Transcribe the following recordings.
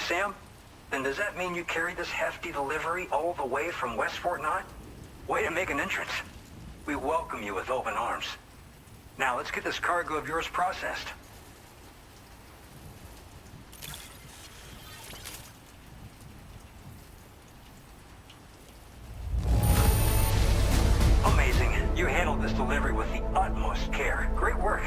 Sam, then does that mean you carried this hefty delivery all the way from West Fort Knott? Way to make an entrance. We welcome you with open arms. Now let's get this cargo of yours processed. Amazing. You handled this delivery with the utmost care. Great work.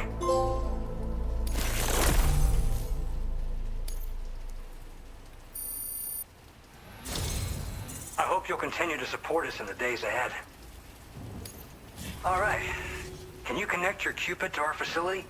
I hope you'll continue to support us in the days ahead. All right. Can you connect your Cupid to our facility?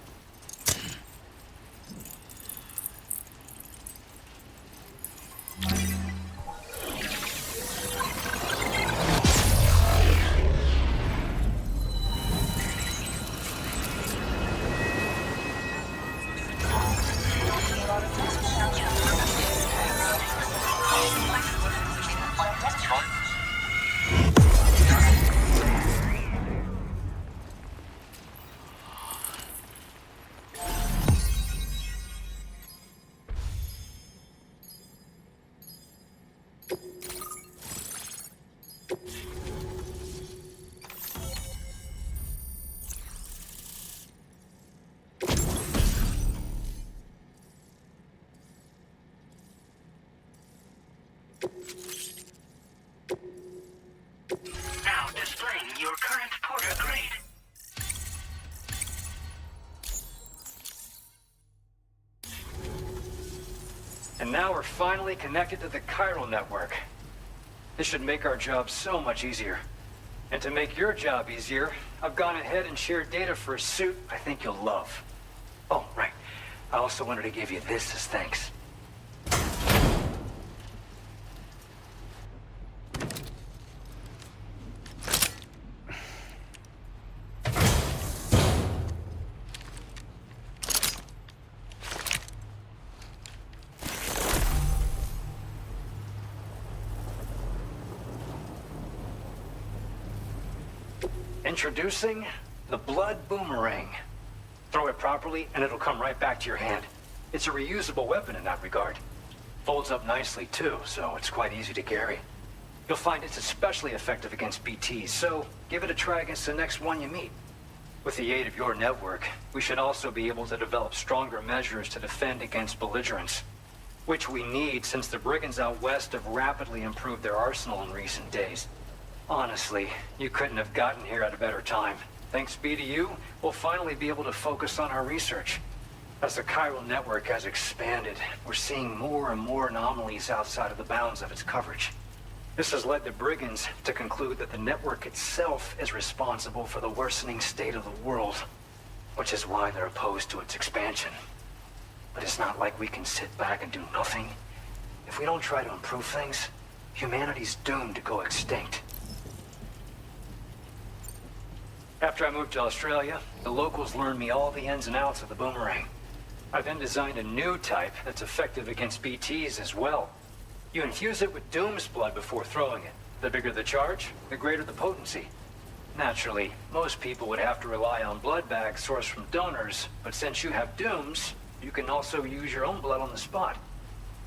Now displaying your current porter grade. And now we're finally connected to the chiral network. This should make our job so much easier. And to make your job easier, I've gone ahead and shared data for a suit I think you'll love. Oh, right. I also wanted to give you this as thanks. Introducing the Blood Boomerang. Throw it properly and it'll come right back to your hand. It's a reusable weapon in that regard. Folds up nicely too, so it's quite easy to carry. You'll find it's especially effective against BTs, so give it a try against the next one you meet. With the aid of your network, we should also be able to develop stronger measures to defend against belligerents, which we need since the brigands out west have rapidly improved their arsenal in recent days. Honestly, you couldn't have gotten here at a better time. Thanks be to you, we'll finally be able to focus on our research. As the chiral network has expanded, we're seeing more and more anomalies outside of the bounds of its coverage. This has led the brigands to conclude that the network itself is responsible for the worsening state of the world, which is why they're opposed to its expansion. But it's not like we can sit back and do nothing. If we don't try to improve things, humanity's doomed to go extinct. After I moved to Australia, the locals learned me all the ins and outs of the boomerang. I then designed a new type that's effective against BTs as well. You infuse it with Doom's blood before throwing it. The bigger the charge, the greater the potency. Naturally, most people would have to rely on blood bags sourced from donors, but since you have Doom's, you can also use your own blood on the spot.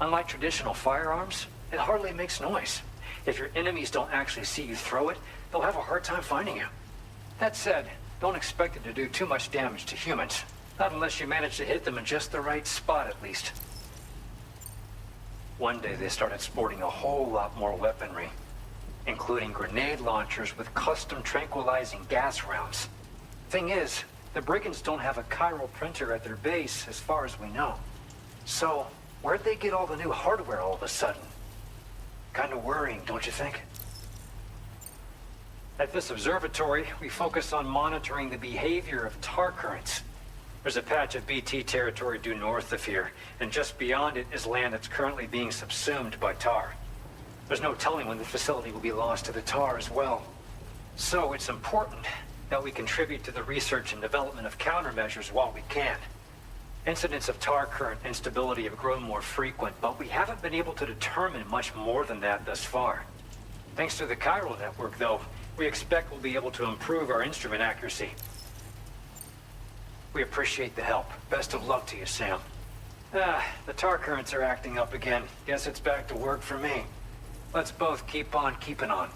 Unlike traditional firearms, it hardly makes noise. If your enemies don't actually see you throw it, they'll have a hard time finding you. That said, don't expect it to do too much damage to humans. Not unless you manage to hit them in just the right spot, at least. One day they started sporting a whole lot more weaponry, including grenade launchers with custom tranquilizing gas rounds. Thing is, the brigands don't have a chiral printer at their base, as far as we know. So, where'd they get all the new hardware all of a sudden? Kinda worrying, don't you think? At this observatory, we focus on monitoring the behavior of tar currents. There's a patch of BT territory due north of here, and just beyond it is land that's currently being subsumed by tar. There's no telling when the facility will be lost to the tar as well. So it's important that we contribute to the research and development of countermeasures while we can. Incidents of tar current instability have grown more frequent, but we haven't been able to determine much more than that thus far. Thanks to the chiral network, though, we expect we'll be able to improve our instrument accuracy. We appreciate the help. Best of luck to you, Sam. The tar currents are acting up again. Guess it's back to work for me. Let's both keep on keeping on.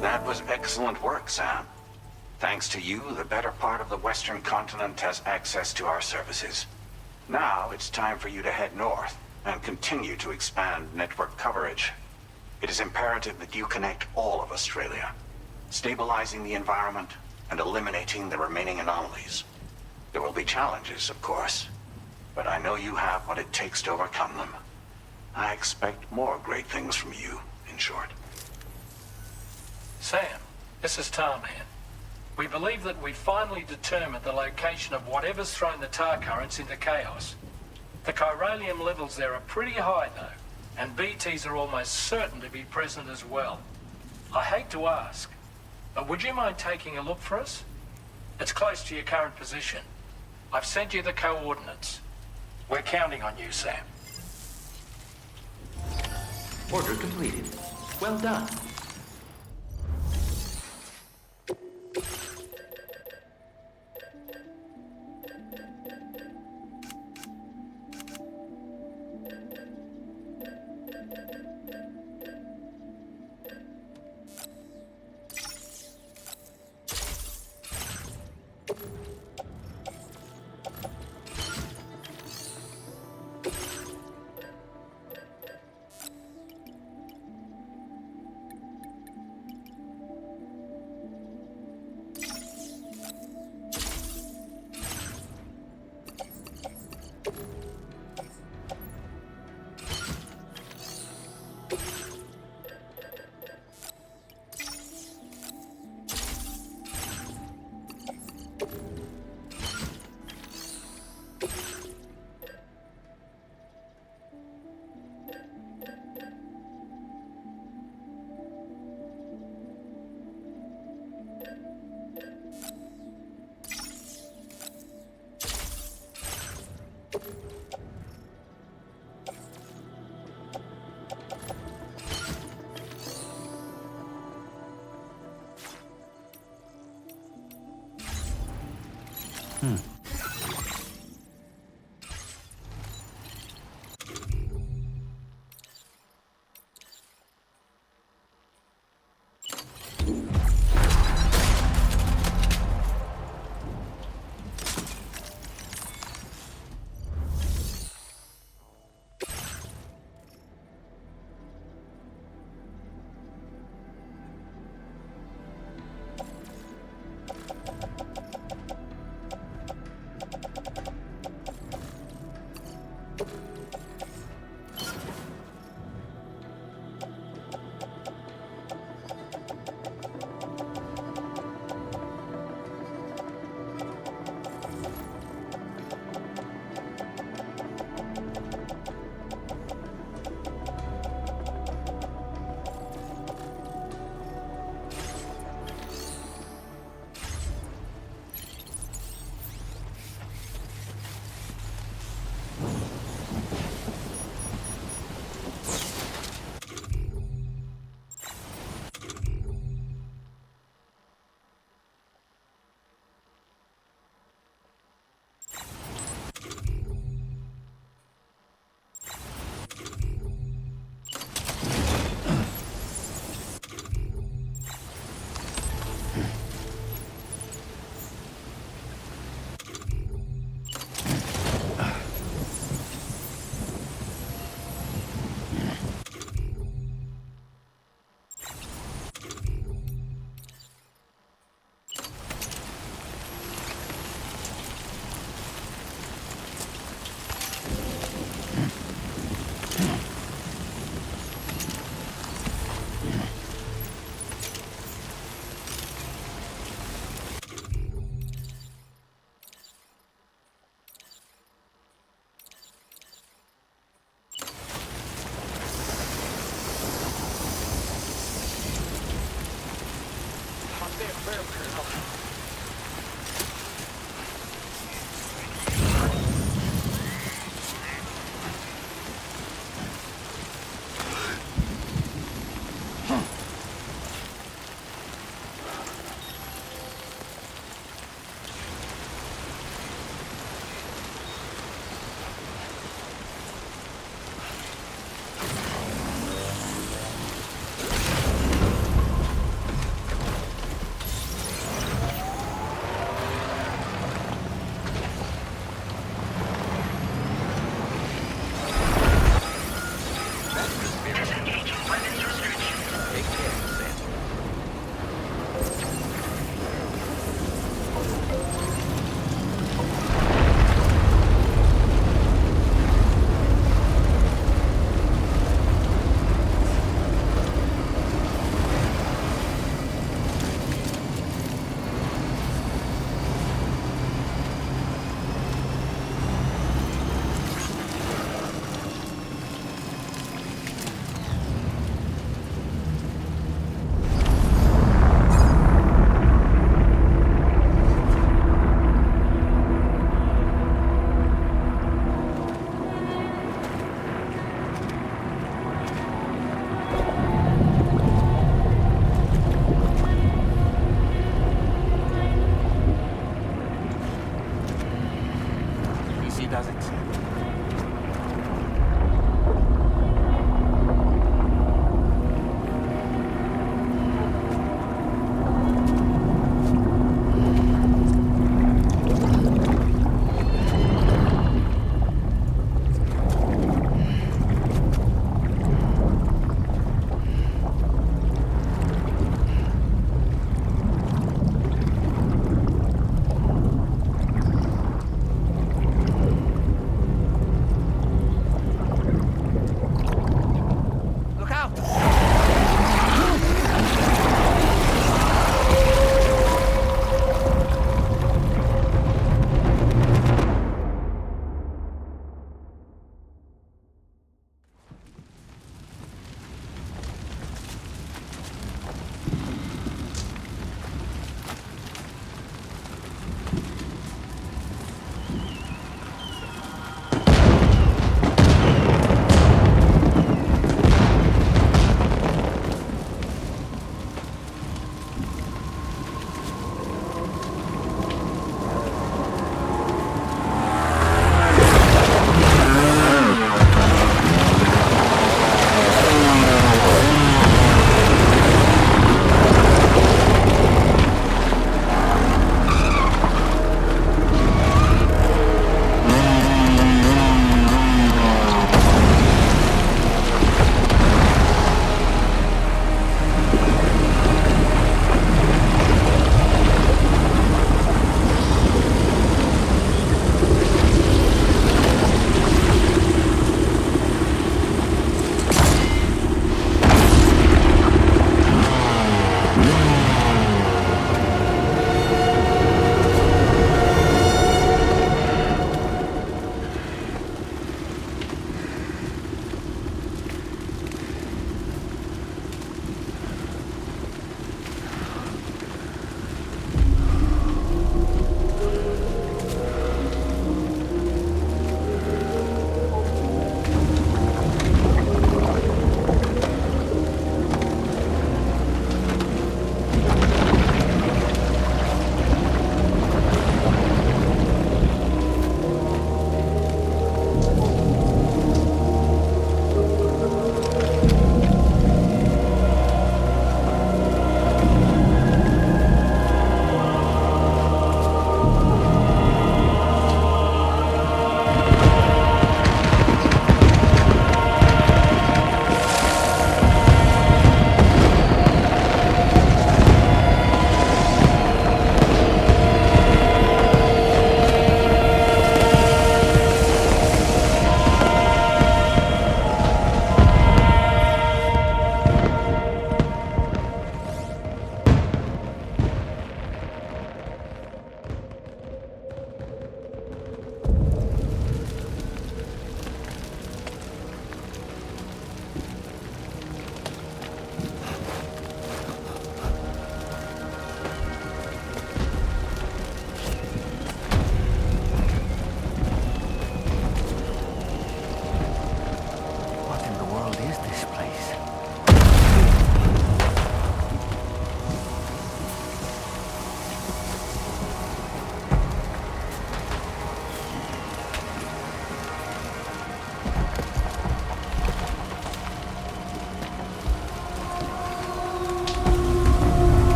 That was excellent work, Sam. Thanks to you, the better part of the Western continent has access to our services. Now it's time for you to head north and continue to expand network coverage. It is imperative that you connect all of Australia, stabilizing the environment and eliminating the remaining anomalies. There will be challenges, of course, but I know you have what it takes to overcome them. I expect more great things from you, in short. Sam, this is Tarman. We believe that we finally determined the location of whatever's thrown the tar currents into chaos. The chiralium levels there are pretty high, though, and BTs are almost certain to be present as well. I hate to ask, but would you mind taking a look for us? It's close to your current position. I've sent you the coordinates. We're counting on you, Sam. Order completed. Well done.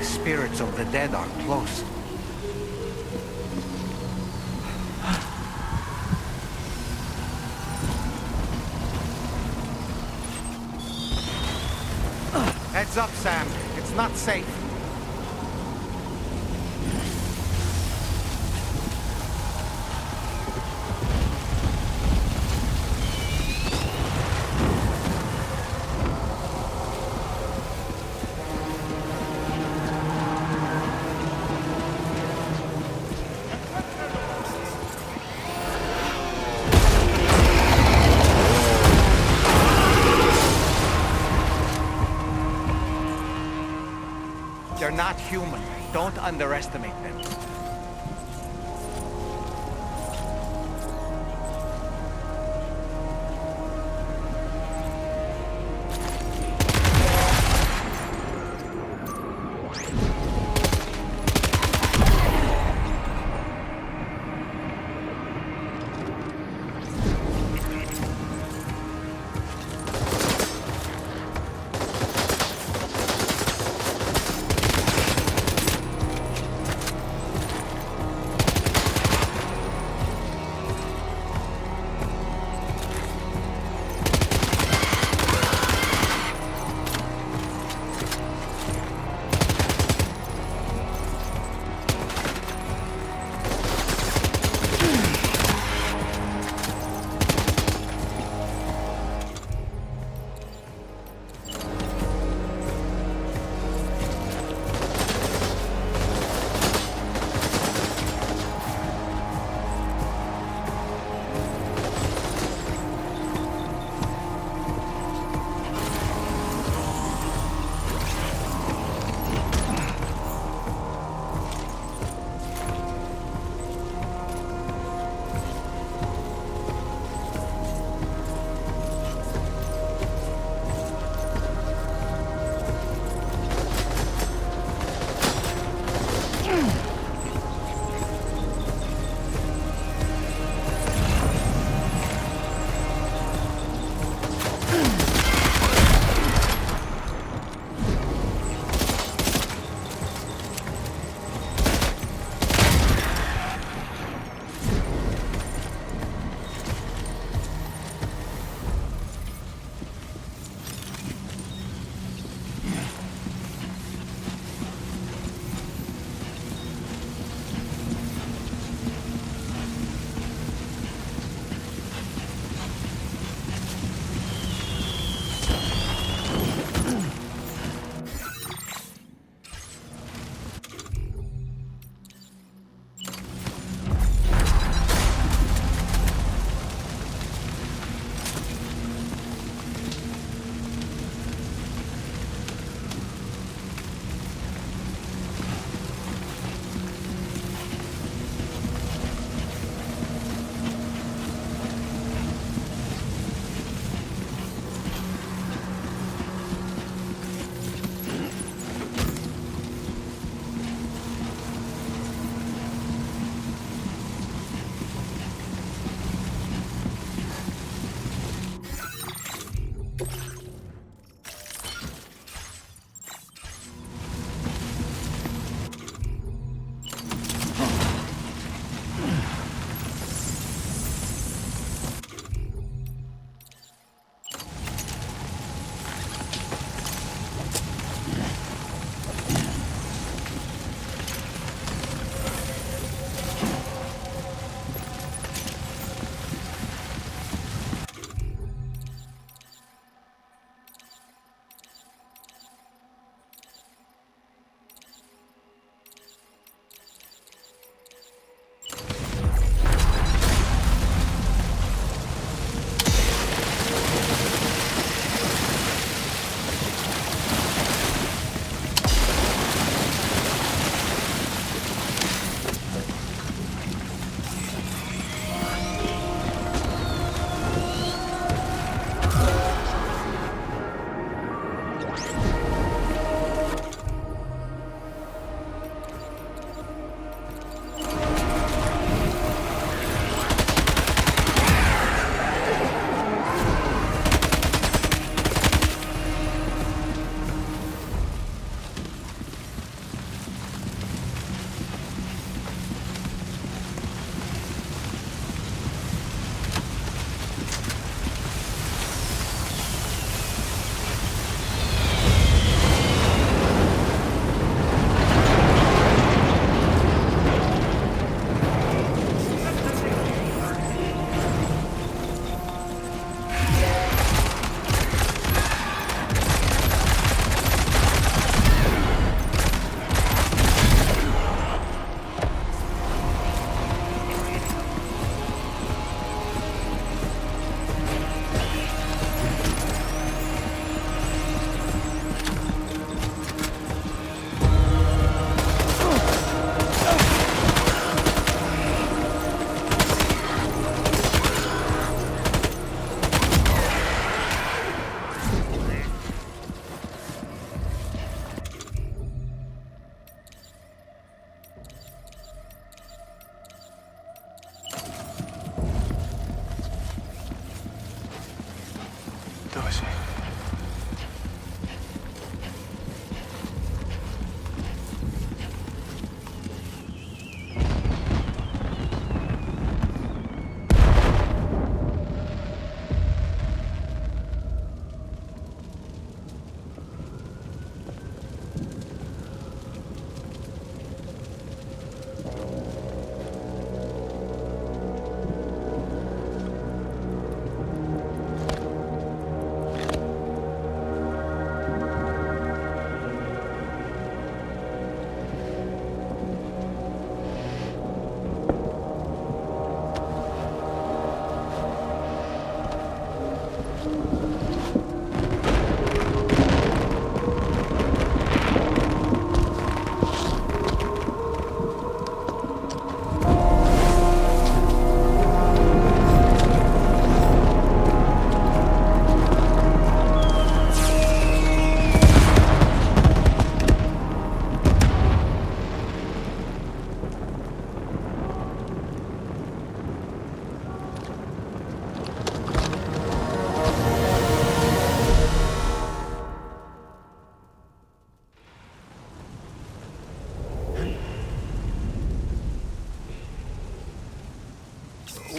The spirits of the dead are close. Heads up, Sam. It's not safe. They're not human. Don't underestimate them.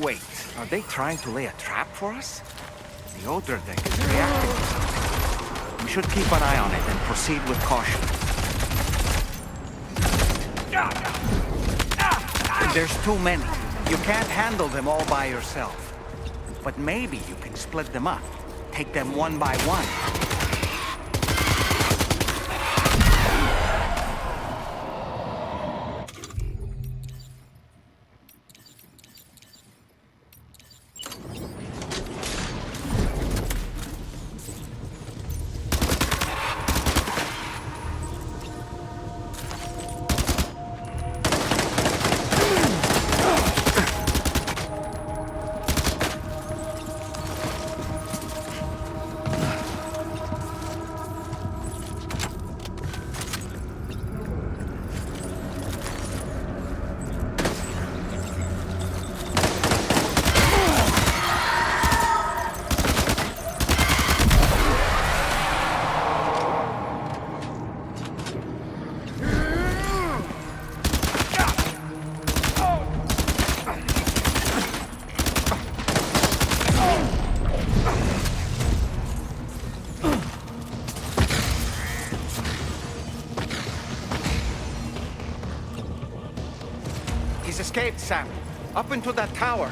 Wait, are they trying to lay a trap for us? The odor deck is reacting to something. We should keep an eye on it and proceed with caution. There's too many. You can't handle them all by yourself. But maybe you can split them up. Take them one by one. He's escaped, Sam. Up into that tower.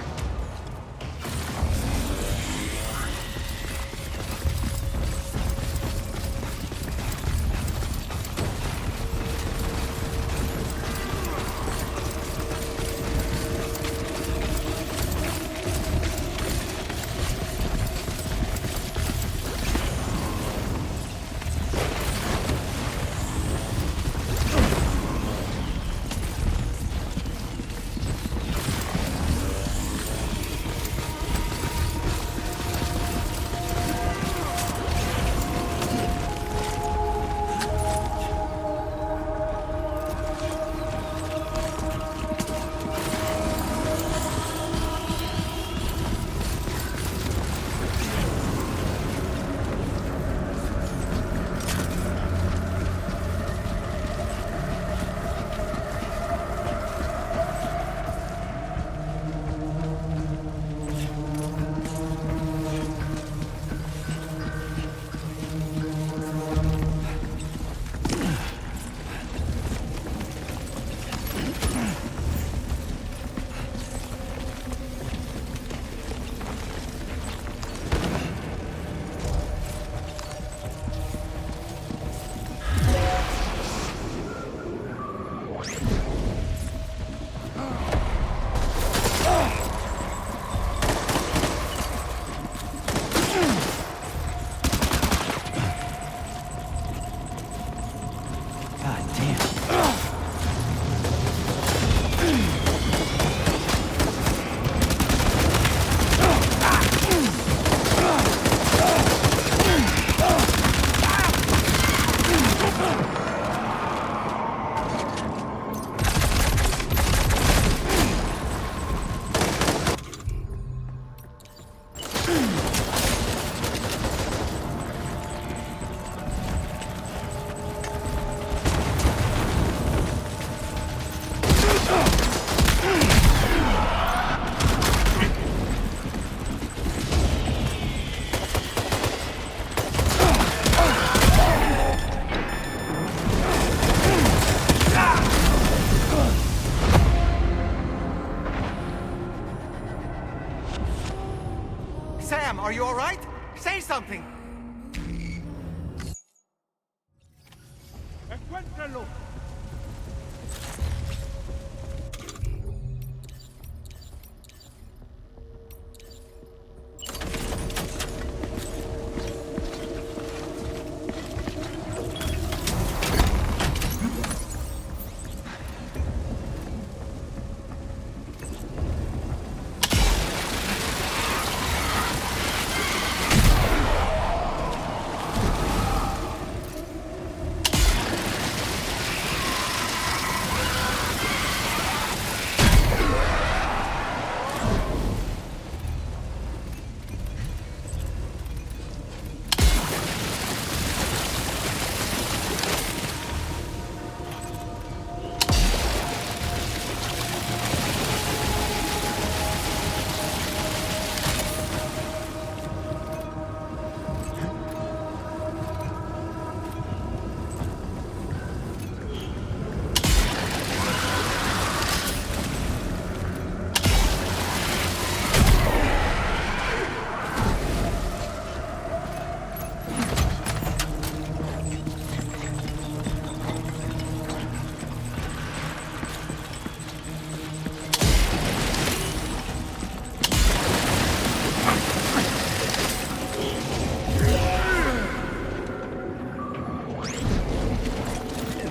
Sam, are you all right? Say something! Encuéntralo!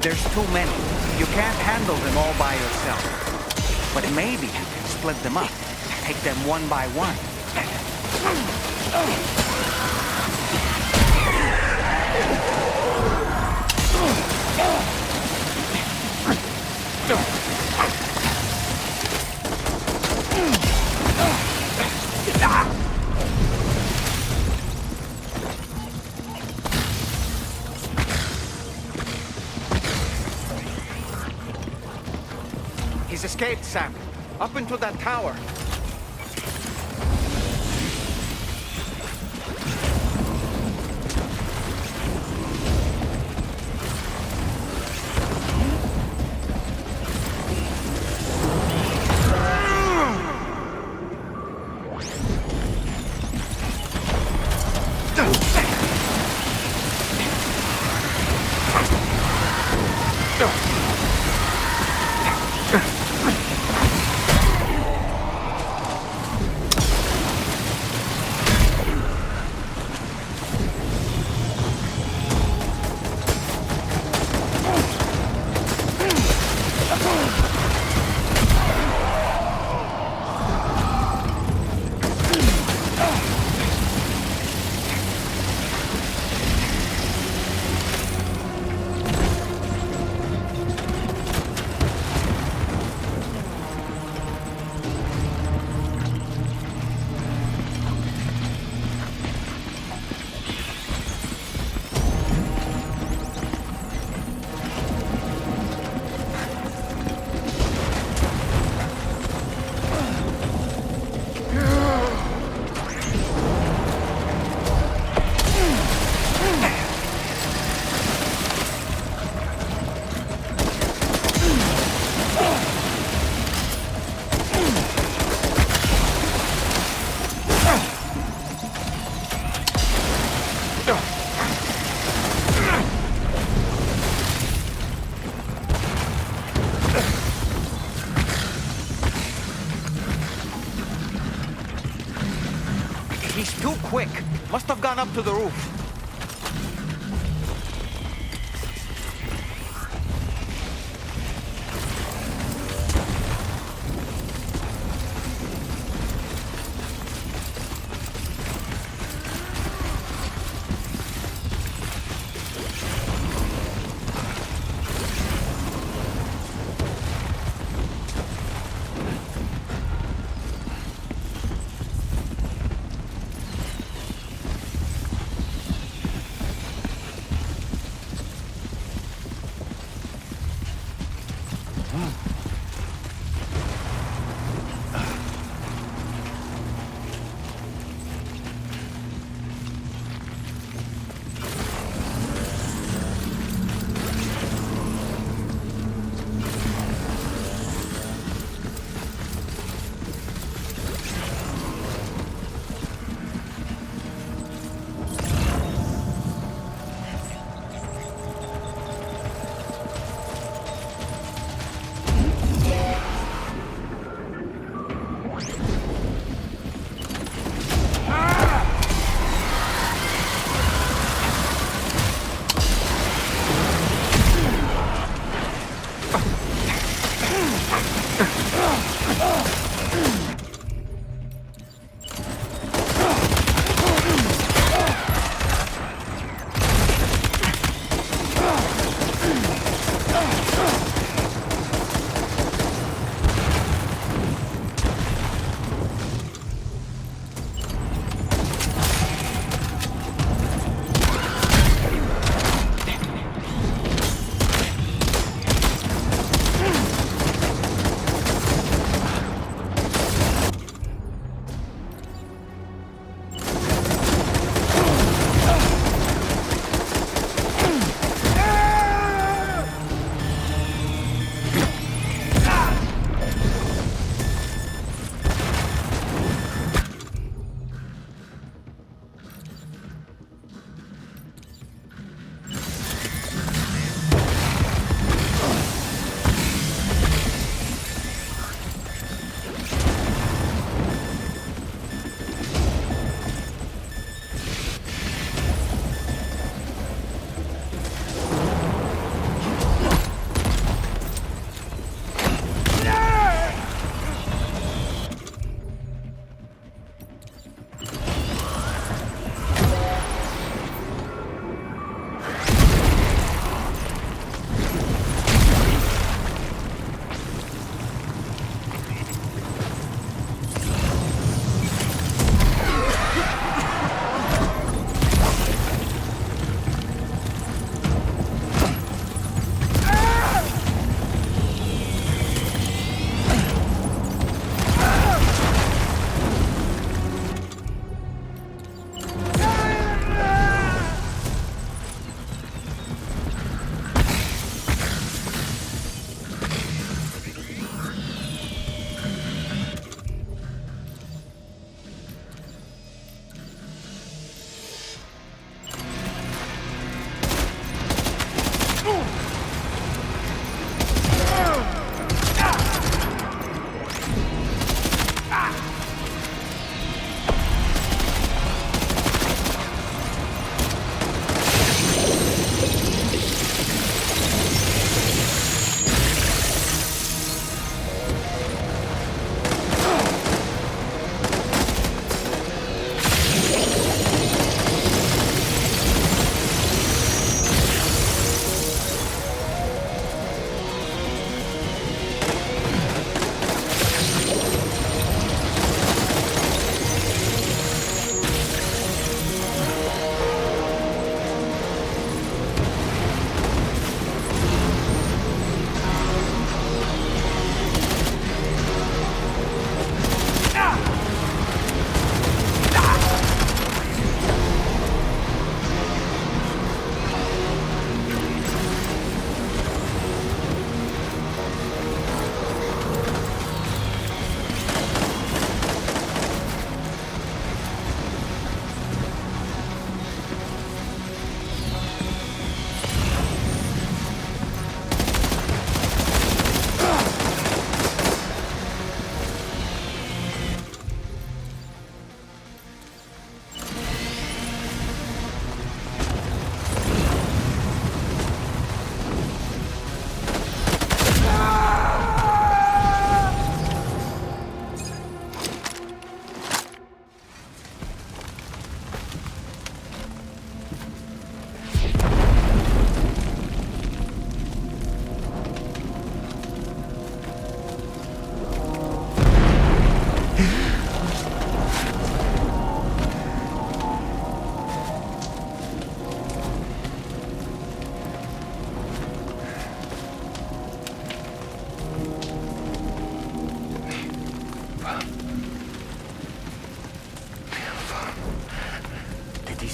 There's too many. You can't handle them all by yourself. But maybe you can split them up. Take them one by one. He's escaped, Sam. Up into that tower. He's too quick. Must have gone up to the roof.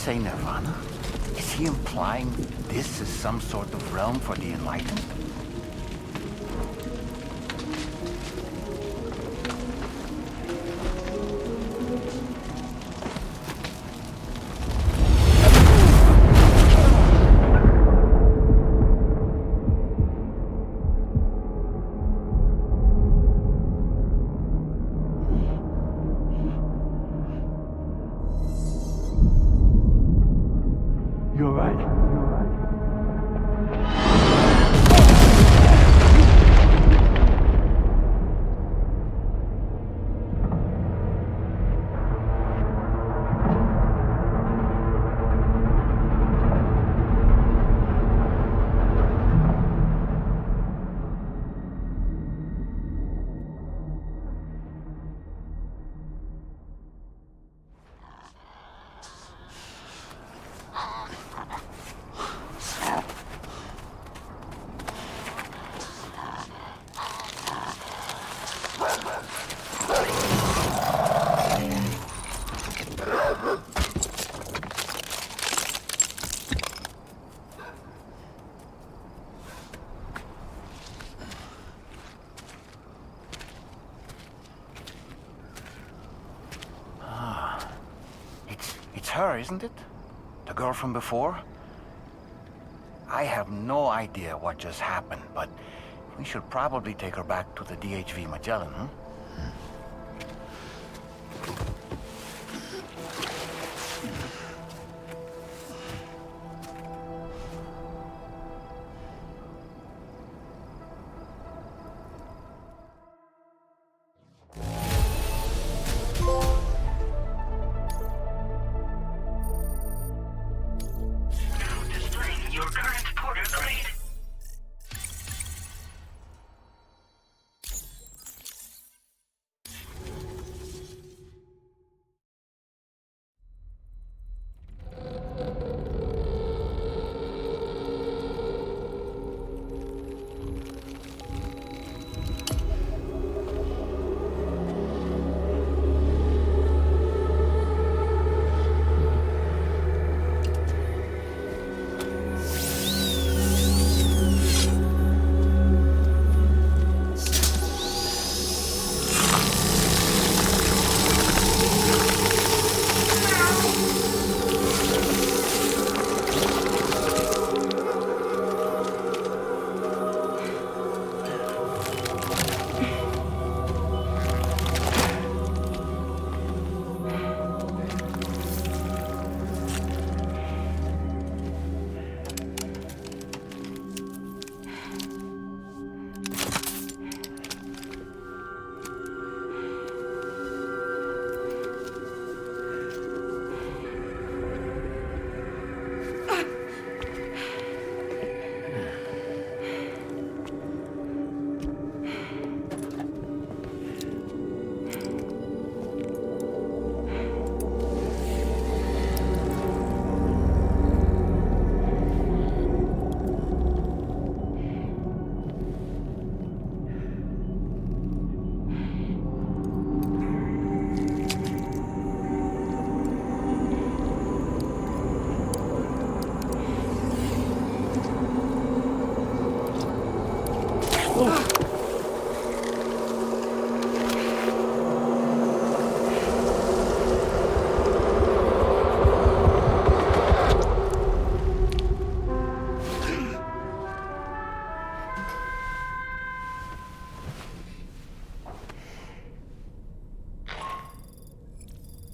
say Nirvana? Is he implying this is some sort of realm for the enlightened? You're right. It's her, isn't it? The girl from before? I have no idea what just happened, but we should probably take her back to the DHV Magellan, huh? Now displaying your current porter grade.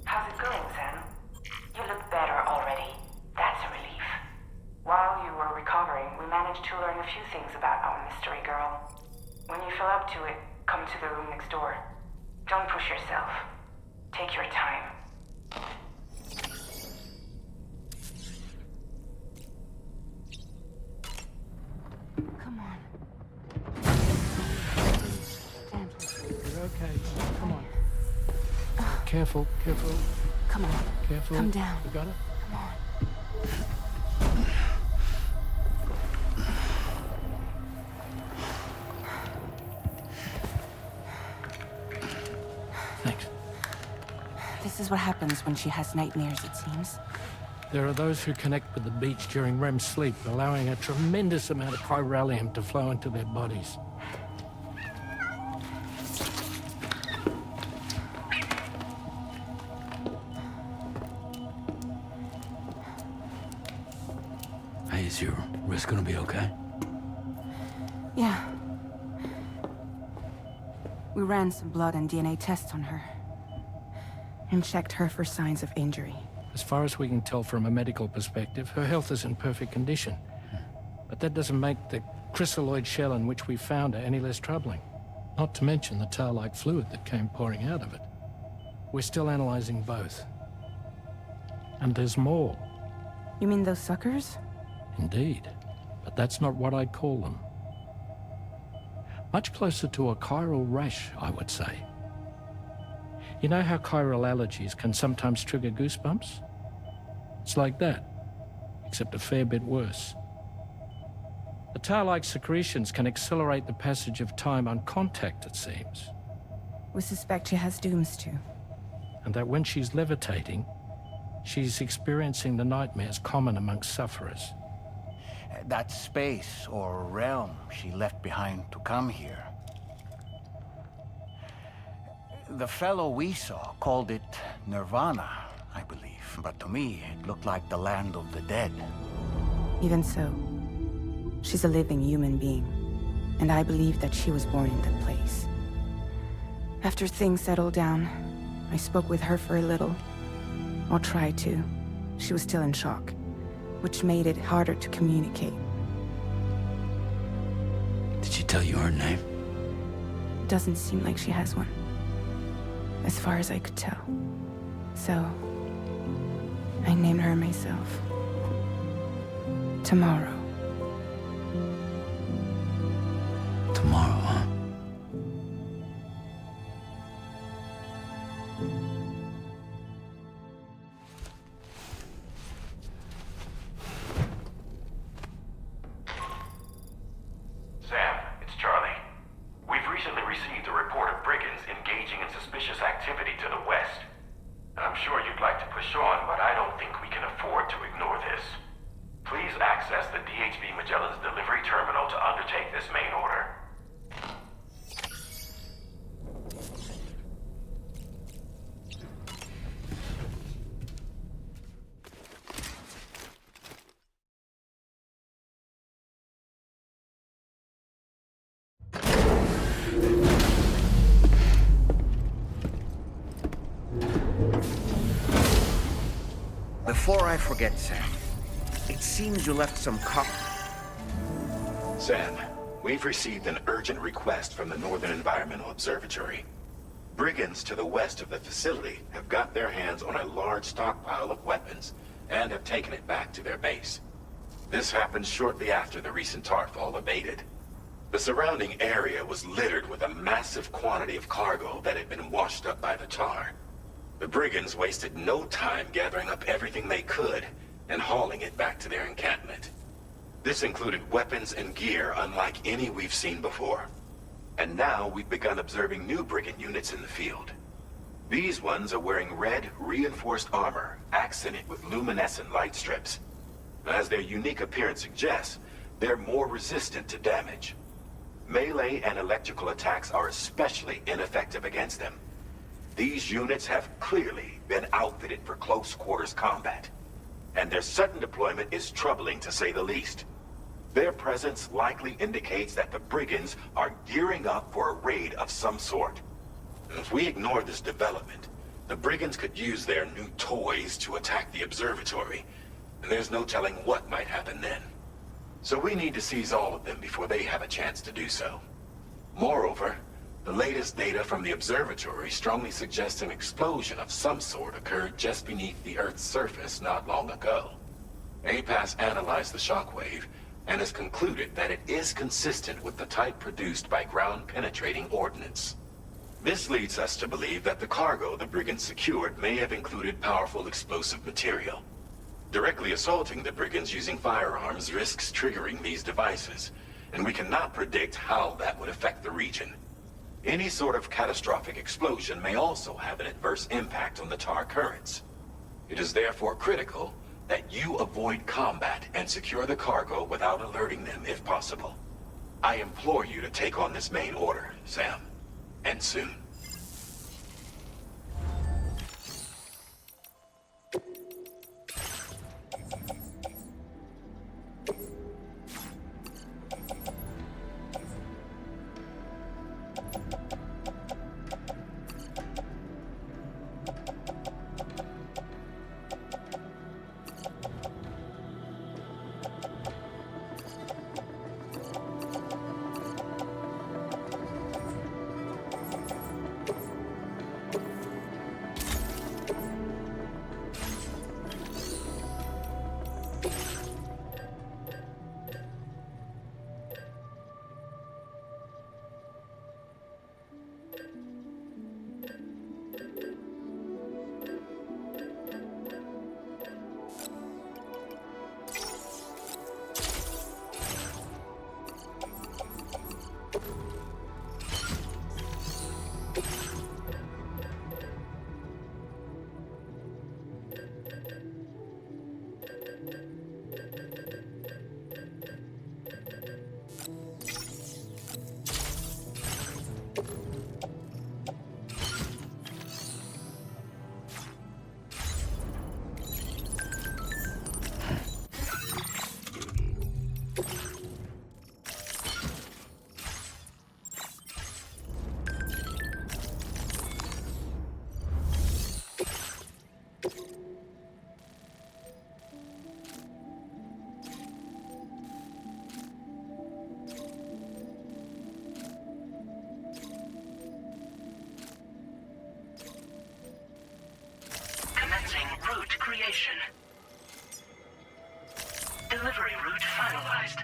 How's it going, Sam? You look better already. That's a relief. While you were recovering, we managed to learn a few things about our mystery girl. When you feel up to it, come to the room next door. Don't push yourself. Take your time. Come on. Gently. You're okay. Come on. Careful, careful, Come on. careful. Come down. You got it? Come on. Thanks. This is what happens when she has nightmares, it seems. There are those who connect with the beach during REM sleep, allowing a tremendous amount of chiralium to flow into their bodies. Hey, is your wrist gonna be okay? Yeah. We ran some blood and DNA tests on her. And checked her for signs of injury. As far as we can tell from a medical perspective, her health is in perfect condition. But that doesn't make the chrysaloid shell in which we found her any less troubling. Not to mention the tar-like fluid that came pouring out of it. We're still analyzing both. And there's more. You mean those suckers? Indeed. But that's not what I'd call them. Much closer to a chiral rash, I would say. You know how chiral allergies can sometimes trigger goosebumps? It's like that, except a fair bit worse. The tar-like secretions can accelerate the passage of time on contact, it seems. We suspect she has dooms too. And that when she's levitating, she's experiencing the nightmares common amongst sufferers. That space or realm she left behind to come here. The fellow we saw called it Nirvana, I believe. But to me, it looked like the land of the dead. Even so, she's a living human being. And I believe that she was born in that place. After things settled down, I spoke with her for a little. Or tried to. She was still in shock, which made it harder to communicate. Did she tell you her name? Doesn't seem like she has one. As far as I could tell. So, I named her myself. Tomorrow. Tomorrow, huh? Sam, it's Charlie. We've recently received a report of brigands engaging in suspicious activity to the west. I'm sure you'd like to push on, but I don't think we can afford to ignore this. Please access the DHB Magellan's delivery terminal to undertake this main order. Before I forget, Sam, it seems you left some Sam, we've received an urgent request from the Northern Environmental Observatory. Brigands to the west of the facility have got their hands on a large stockpile of weapons and have taken it back to their base. This happened shortly after the recent Tarfall abated. The surrounding area was littered with a massive quantity of cargo that had been washed up by the tar. The brigands wasted no time gathering up everything they could and hauling it back to their encampment. This included weapons and gear unlike any we've seen before. And now we've begun observing new brigand units in the field. These ones are wearing red, reinforced armor, accented with luminescent light strips. As their unique appearance suggests, they're more resistant to damage. Melee and electrical attacks are especially ineffective against them. These units have clearly been outfitted for close quarters combat, and their sudden deployment is troubling to say the least. Their presence likely indicates that the brigands are gearing up for a raid of some sort. If we ignore this development, the brigands could use their new toys to attack the observatory, and there's no telling what might happen then. So we need to seize all of them before they have a chance to do so. Moreover, the latest data from the observatory strongly suggests an explosion of some sort occurred just beneath the Earth's surface not long ago. APAS analyzed the shockwave and has concluded that it is consistent with the type produced by ground-penetrating ordnance. This leads us to believe that the cargo the brigands secured may have included powerful explosive material. Directly assaulting the brigands using firearms risks triggering these devices, and we cannot predict how that would affect the region. Any sort of catastrophic explosion may also have an adverse impact on the tar currents. It is therefore critical that you avoid combat and secure the cargo without alerting them if possible. I implore you to take on this main order, Sam. And soon. Commencing route creation. Delivery route finalized.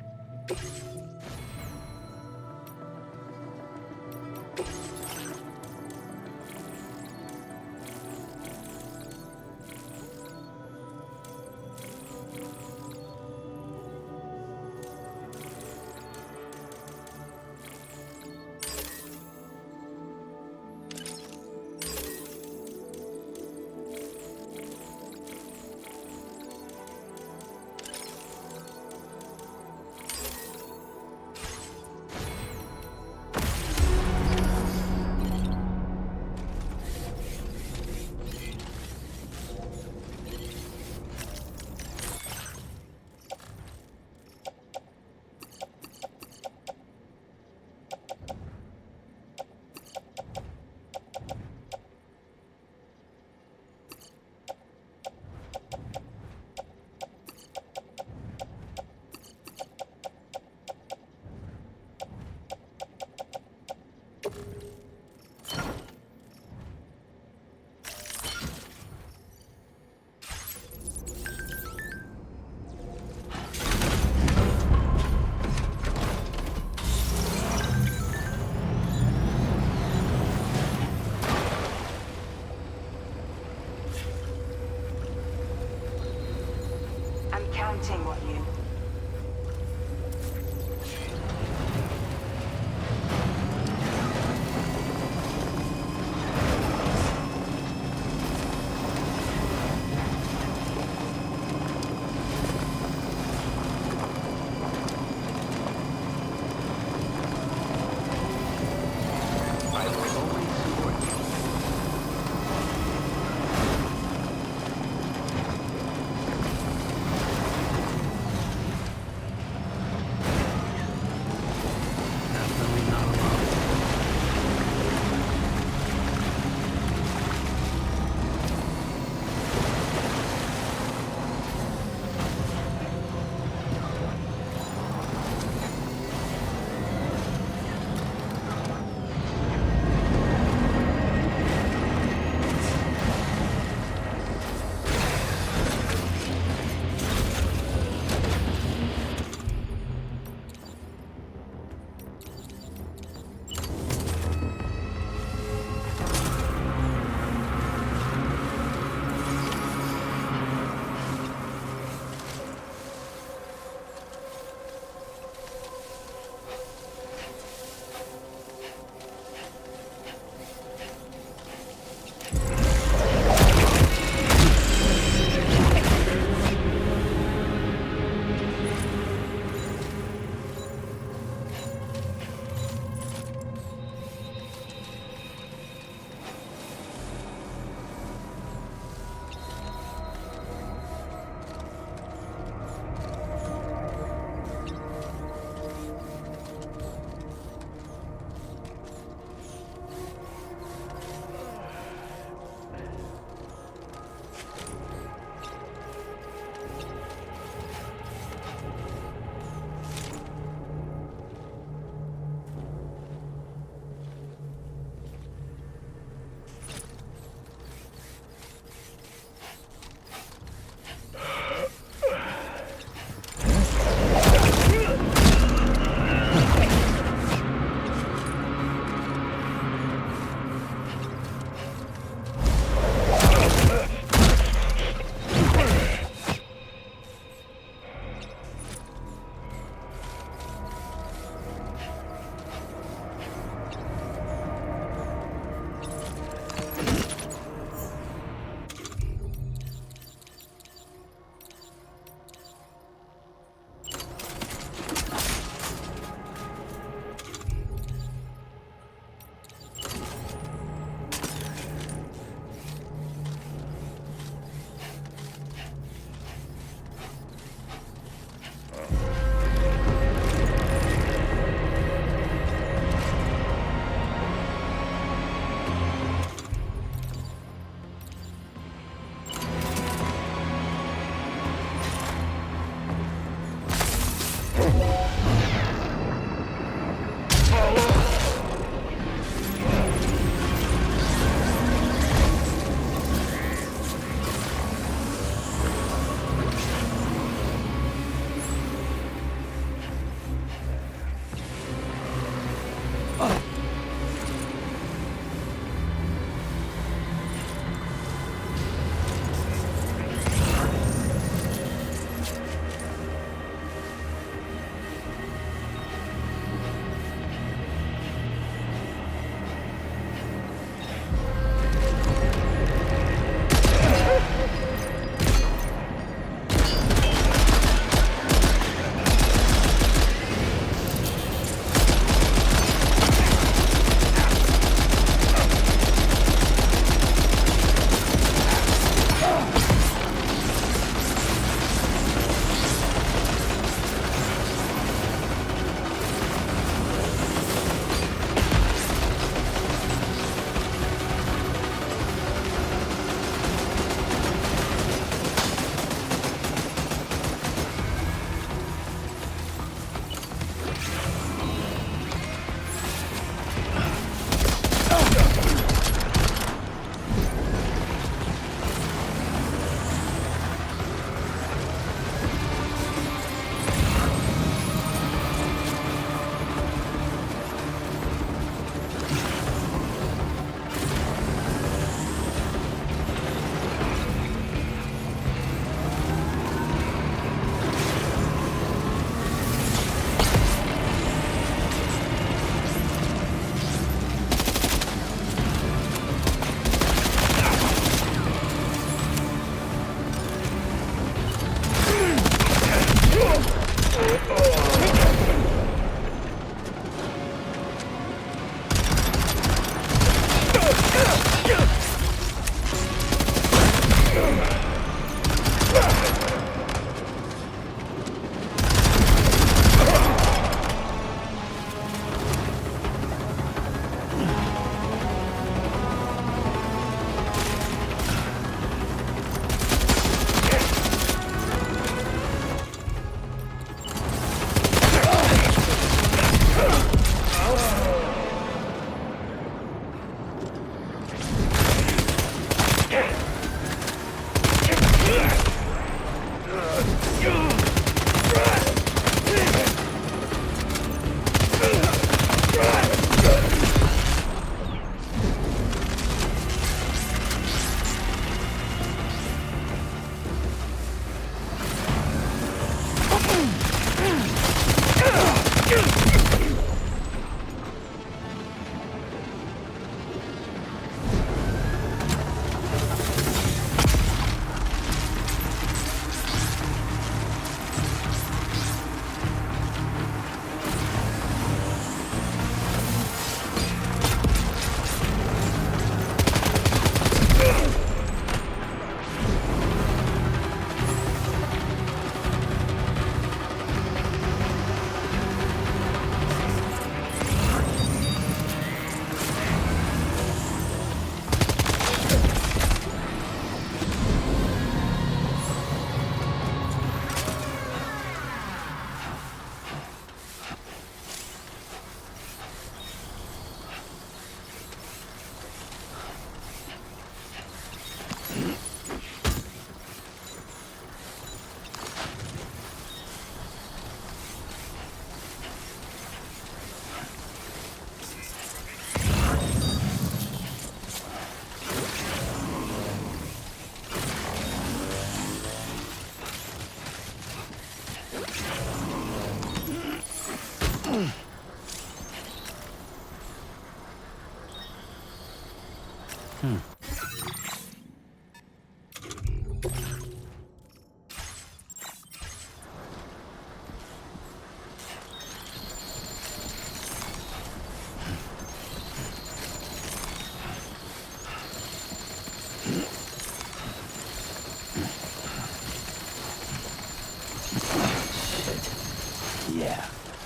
I'm counting on you. I will always support you. Yeah.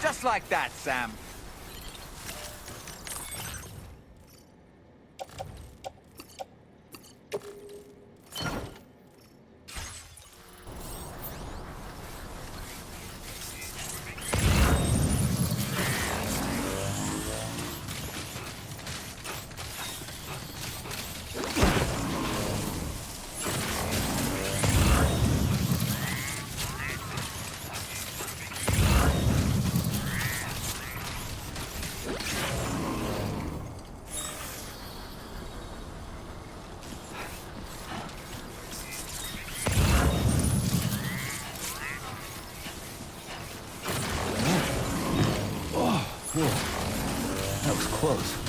Just like that, Sam. That was close.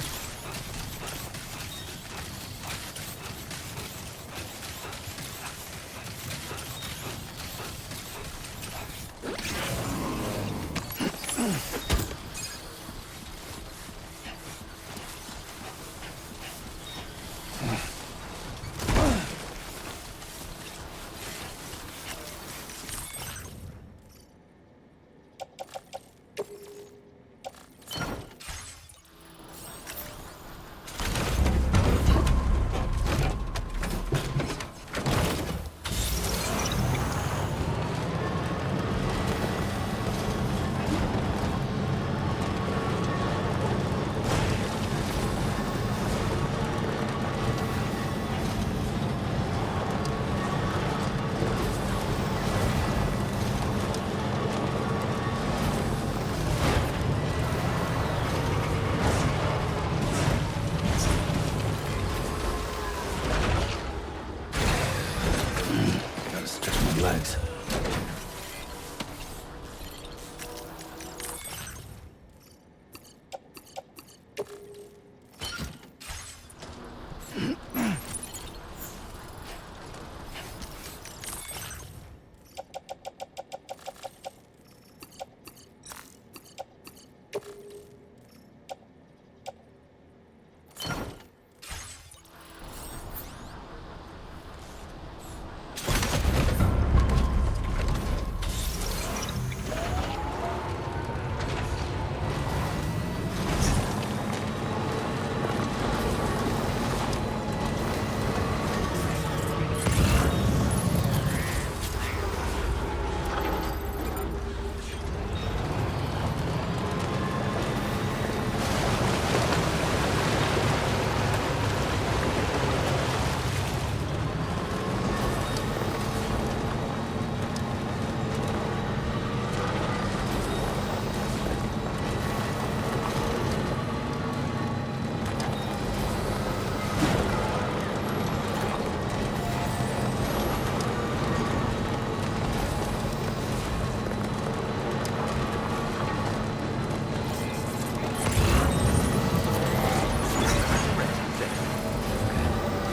Gotta stretch my legs.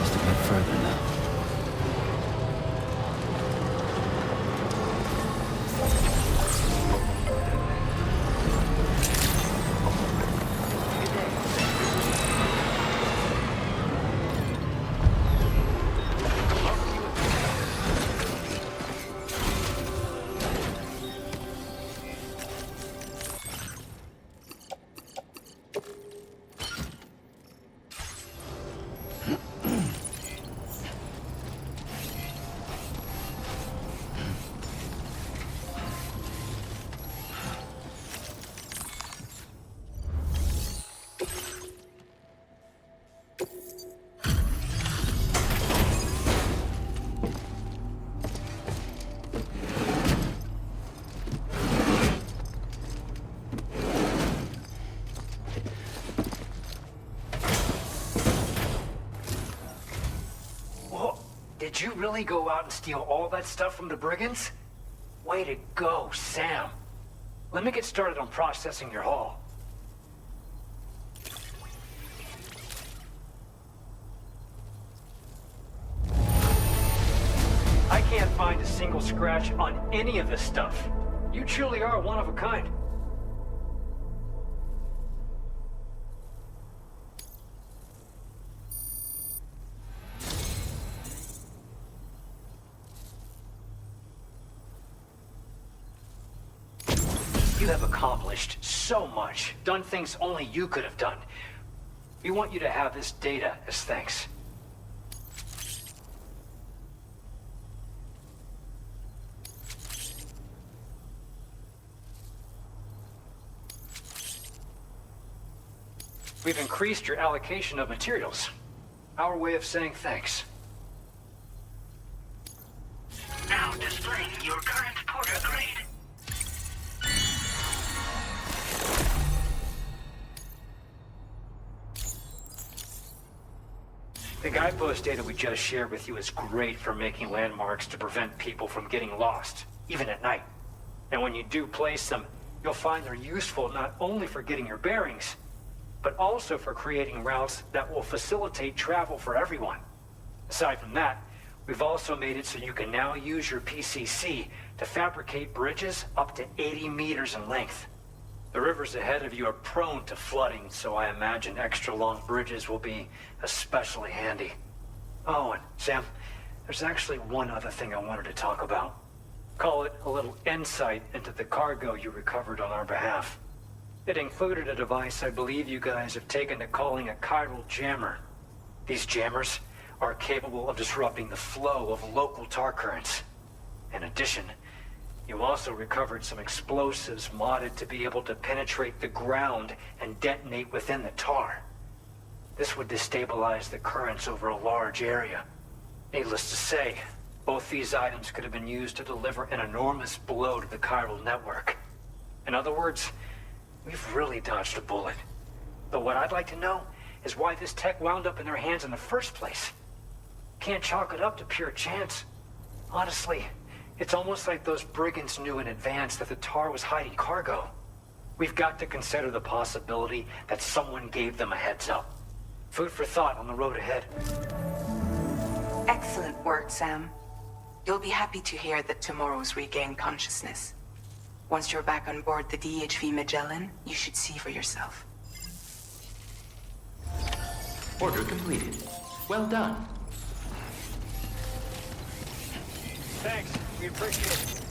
Just a bit further now. Did you really go out and steal all that stuff from the brigands? Way to go, Sam. Let me get started on processing your haul. scratch on any of this stuff. You truly are one of a kind. You have accomplished so much, done things only you could have done. We want you to have this data as thanks. We've increased your allocation of materials. Our way of saying thanks. Now displaying your current porter grade. The guidepost data we just shared with you is great for making landmarks to prevent people from getting lost, even at night. And when you do place them, you'll find they're useful not only for getting your bearings, but also for creating routes that will facilitate travel for everyone. Aside from that, we've also made it so you can now use your PCC to fabricate bridges up to 80 meters in length. The rivers ahead of you are prone to flooding, so I imagine extra long bridges will be especially handy. Oh, and Sam, there's actually one other thing I wanted to talk about. Call it a little insight into the cargo you recovered on our behalf. It included a device I believe you guys have taken to calling a chiral jammer. These jammers are capable of disrupting the flow of local tar currents. In addition, you also recovered some explosives modded to be able to penetrate the ground and detonate within the tar. This would destabilize the currents over a large area. Needless to say, both these items could have been used to deliver an enormous blow to the chiral network. In other words, we've really dodged a bullet. But what I'd like to know is why this tech wound up in their hands in the first place. Can't chalk it up to pure chance. Honestly, it's almost like those brigands knew in advance that the tar was hiding cargo. We've got to consider the possibility that someone gave them a heads up. Food for thought on the road ahead. Excellent work, Sam. You'll be happy to hear that tomorrow's regained consciousness. Once you're back on board the DHV Magellan, you should see for yourself. Order completed. Well done. Thanks. We appreciate it.